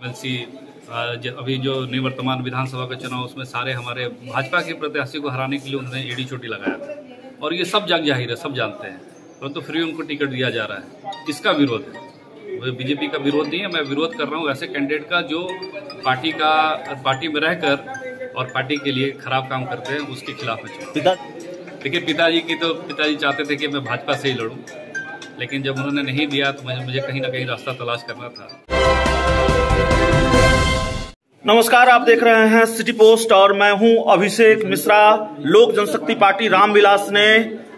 MLC अभी जो निवर्तमान विधानसभा का चुनाव उसमें सारे हमारे भाजपा के प्रत्याशी को हराने के लिए उन्होंने एड़ी चोटी लगाया था और ये सब जग जाहिर है, सब जानते हैं, परंतु फिर भी उनको टिकट दिया जा रहा है। किसका विरोध है? बीजेपी का विरोध नहीं है, मैं विरोध कर रहा हूँ ऐसे कैंडिडेट का जो पार्टी में रहकर और पार्टी के लिए खराब काम करते हैं, उसके खिलाफ है। देखिए पिताजी चाहते थे कि मैं भाजपा से ही लड़ूं, लेकिन जब उन्होंने नहीं दिया तो मुझे कहीं ना कहीं रास्ता तलाश करना था। नमस्कार, आप देख रहे हैं सिटी पोस्ट और मैं हूं अभिषेक मिश्रा। लोक जनशक्ति पार्टी रामविलास ने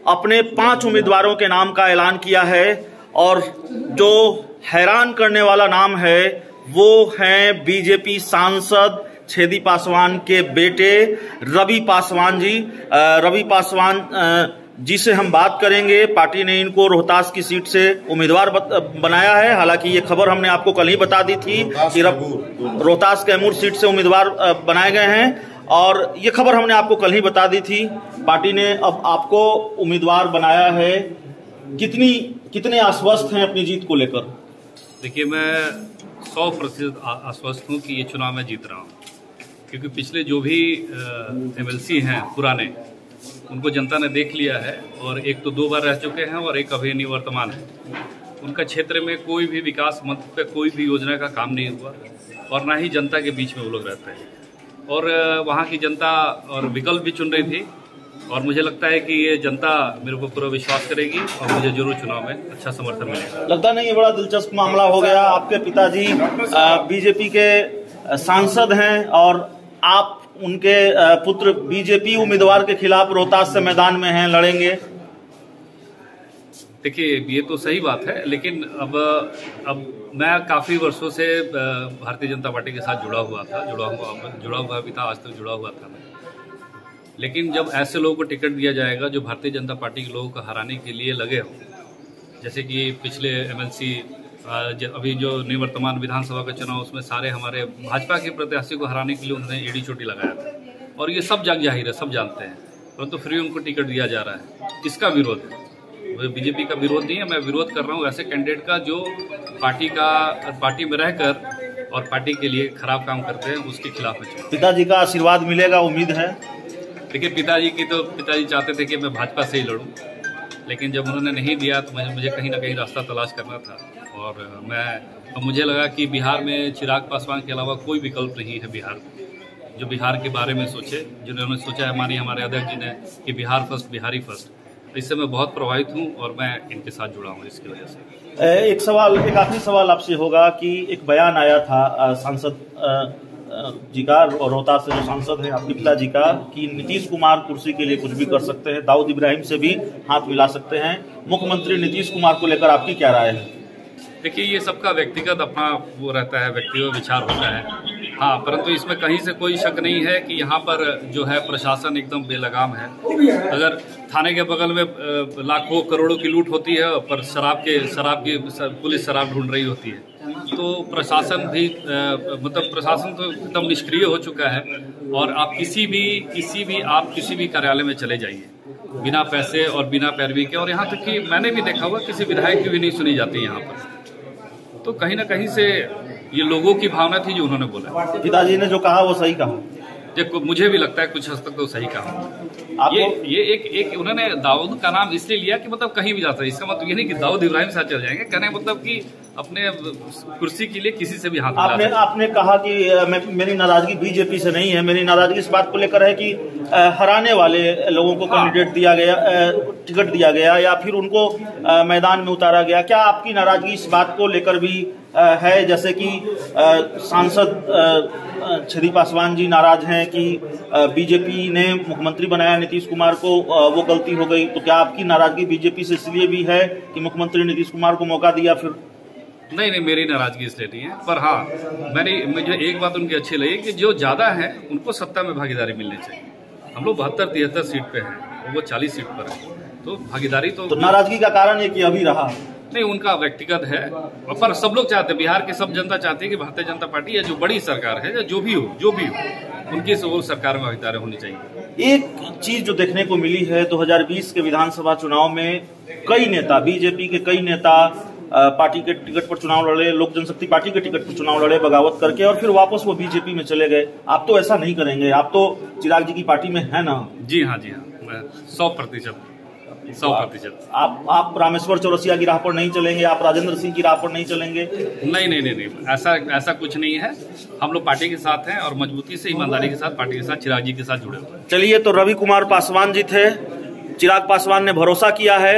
अपने 5 उम्मीदवारों के नाम का ऐलान किया है और जो हैरान करने वाला नाम है वो हैं बीजेपी सांसद छेदी पासवान के बेटे रवि पासवान जी। रवि पासवान जी से हम बात करेंगे। पार्टी ने इनको रोहतास की सीट से उम्मीदवार बनाया है। हालांकि ये खबर हमने आपको कल ही बता दी थी कि रोहतास कैमूर सीट से उम्मीदवार बनाए गए हैं और ये खबर हमने आपको कल ही बता दी थी। पार्टी ने अब आपको उम्मीदवार बनाया है। कितने आश्वस्त हैं अपनी जीत को लेकर? देखिए, मैं 100% आश्वस्त हूँ कि ये चुनाव मैं जीत रहा हूँ, क्योंकि पिछले जो भी एमएलसी हैं पुराने, उनको जनता ने देख लिया है और एक तो 2 बार रह चुके हैं और एक अभी निवर्तमान है। उनका क्षेत्र में कोई भी विकास मत पे कोई भी योजना का काम नहीं हुआ और ना ही जनता के बीच में वो लोग रहते हैं और वहाँ की जनता और विकल्प भी चुन रही थी और मुझे लगता है कि ये जनता मेरे को पूरा विश्वास करेगी और मुझे जरूर चुनाव में अच्छा समर्थन मिलेगा। लगता नहीं ये बड़ा दिलचस्प मामला हो गया। आपके पिताजी बीजेपी के सांसद हैं और आप उनके पुत्र बीजेपी उम्मीदवार के खिलाफ रोहतास से मैदान में हैं, लड़ेंगे। देखिए, ये तो सही बात है, लेकिन अब मैं काफ़ी वर्षों से भारतीय जनता पार्टी के साथ जुड़ा हुआ भी था, आज तक जुड़ा हुआ था मैं। लेकिन जब ऐसे लोगों को टिकट दिया जाएगा जो भारतीय जनता पार्टी के लोगों को हराने के लिए लगे हो, जैसे कि पिछले एमएलसी अभी जो निवर्तमान विधानसभा का चुनाव उसमें सारे हमारे भाजपा के प्रत्याशी को हराने के लिए उन्होंने एड़ी चोटी लगाया था और ये सब जग जाहिर है, सब जानते हैं, परंतु फिर भी उनको टिकट दिया जा रहा है। किसका विरोध है? बीजेपी का विरोध नहीं है, मैं विरोध कर रहा हूँ ऐसे कैंडिडेट का जो पार्टी में रहकर और पार्टी के लिए खराब काम करते हैं, उसके खिलाफ है। पिताजी का आशीर्वाद मिलेगा, उम्मीद है? देखिए, पिताजी चाहते थे कि मैं भाजपा से ही लड़ूं, लेकिन जब उन्होंने नहीं दिया तो मुझे कहीं ना कहीं रास्ता तलाश करना था और मुझे लगा कि बिहार में चिराग पासवान के अलावा कोई विकल्प नहीं है बिहार में, जो बिहार के बारे में सोचे, जिन्होंने सोचा है हमारे अध्यक्ष जी ने कि बिहार फर्स्ट, बिहारी फर्स्ट। इससे मैं बहुत प्रभावित हूँ और मैं इनके साथ जुड़ा हूँ इसकी वजह से। एक आखिरी सवाल आपसे होगा कि एक बयान आया था सांसद जी का, रोहतास से जो सांसद हैं आपके पिताजी का, कि नीतीश कुमार कुर्सी के लिए कुछ भी कर सकते हैं, दाऊद इब्राहिम से भी हाथ मिला सकते हैं। मुख्यमंत्री नीतीश कुमार को लेकर आपकी क्या राय है? देखिए, ये सबका व्यक्तिगत अपना वो रहता है, व्यक्तिगत विचार होता है। हाँ, परंतु इसमें कहीं से कोई शक नहीं है कि यहाँ पर जो है प्रशासन एकदम बेलगाम है। अगर थाने के बगल में लाखों करोड़ों की लूट होती है पर पुलिस शराब ढूंढ रही होती है, तो प्रशासन तो एकदम निष्क्रिय हो चुका है। और आप किसी भी कार्यालय में चले जाइए, बिना पैसे और बिना पैरवी के, और यहाँ तक कि मैंने भी देखा हुआ किसी विधायक की भी नहीं सुनी जाती यहाँ पर। तो कहीं ना कहीं से ये लोगों की भावना थी जो उन्होंने बोला। पिताजी ने जो कहा वो सही कहा? देखो, मुझे भी लगता है कुछ हद तक तो सही कहा। ये एक उन्होंने दाऊद का नाम इसलिए लिया कि मतलब कहीं भी जा सकते, इसका मतलब ये नहीं कि दाऊद इब्राहिम साथ चल जाएंगे, कहने मतलब कि अपने कुर्सी के लिए किसी से भी हाथ आपने कहा कि मेरी नाराजगी बीजेपी से नहीं है, मेरी नाराजगी इस बात को लेकर है कि हराने वाले लोगों को कैंडिडेट दिया गया, टिकट दिया गया या फिर उनको मैदान में उतारा गया। क्या आपकी नाराजगी इस बात को लेकर भी है, जैसे कि सांसद छेदी पासवान जी नाराज हैं कि बीजेपी ने मुख्यमंत्री बनाया नीतीश कुमार को, वो गलती हो गई, तो क्या आपकी नाराजगी बीजेपी से इसलिए भी है कि मुख्यमंत्री नीतीश कुमार को मौका दिया? फिर नहीं, मेरी नाराजगी इसलिए नहीं है, पर हाँ मुझे एक बात उनकी अच्छी लगी कि जो ज्यादा है उनको सत्ता में भागीदारी मिलनी चाहिए। हम लोग 72-73 सीट पे हैं, वो 40 सीट पर है, तो भागीदारी तो नाराजगी का कारण है कि अभी रहा नहीं, उनका व्यक्तिगत है, पर सब लोग चाहते हैं, बिहार के सब जनता चाहती है कि भारतीय जनता पार्टी या जो बड़ी सरकार है या जो भी हो उनकी वो सरकार में भागीदारी होनी चाहिए। एक चीज जो देखने को मिली है 2020 के विधानसभा चुनाव में, कई नेता, बीजेपी के कई नेता पार्टी के टिकट पर चुनाव लड़े, लोक जनशक्ति पार्टी के टिकट पर चुनाव लड़े बगावत करके, और फिर वापस वो बीजेपी में चले गए। आप तो ऐसा नहीं करेंगे, आप तो चिराग जी की पार्टी में है ना? जी हाँ, 100%। आप रामेश्वर चौरसिया की राह पर नहीं चलेंगे, आप राजेंद्र सिंह की राह पर नहीं चलेंगे? नहीं, ऐसा कुछ नहीं है। हम लोग पार्टी के साथ हैं और मजबूती से, ईमानदारी के साथ पार्टी के साथ, चिराग जी के साथ जुड़े हुए हैं। चलिए, तो रवि कुमार पासवान जी थे। चिराग पासवान ने भरोसा किया है।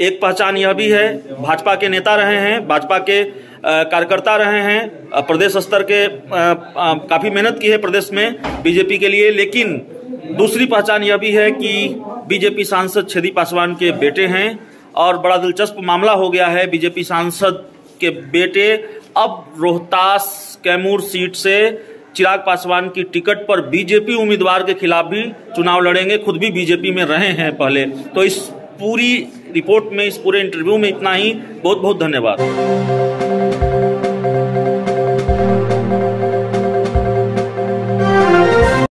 एक पहचान यह भी है, भाजपा के नेता रहे हैं, भाजपा के कार्यकर्ता रहे हैं, प्रदेश स्तर के काफी मेहनत की है प्रदेश में बीजेपी के लिए। लेकिन दूसरी पहचान यह भी है कि बीजेपी सांसद छेदी पासवान के बेटे हैं, और बड़ा दिलचस्प मामला हो गया है। बीजेपी सांसद के बेटे अब रोहतास कैमूर सीट से चिराग पासवान की टिकट पर बीजेपी उम्मीदवार के खिलाफ भी चुनाव लड़ेंगे। खुद भी बीजेपी में रहे हैं पहले। तो इस पूरी रिपोर्ट में, इस पूरे इंटरव्यू में इतना ही। बहुत बहुत धन्यवाद।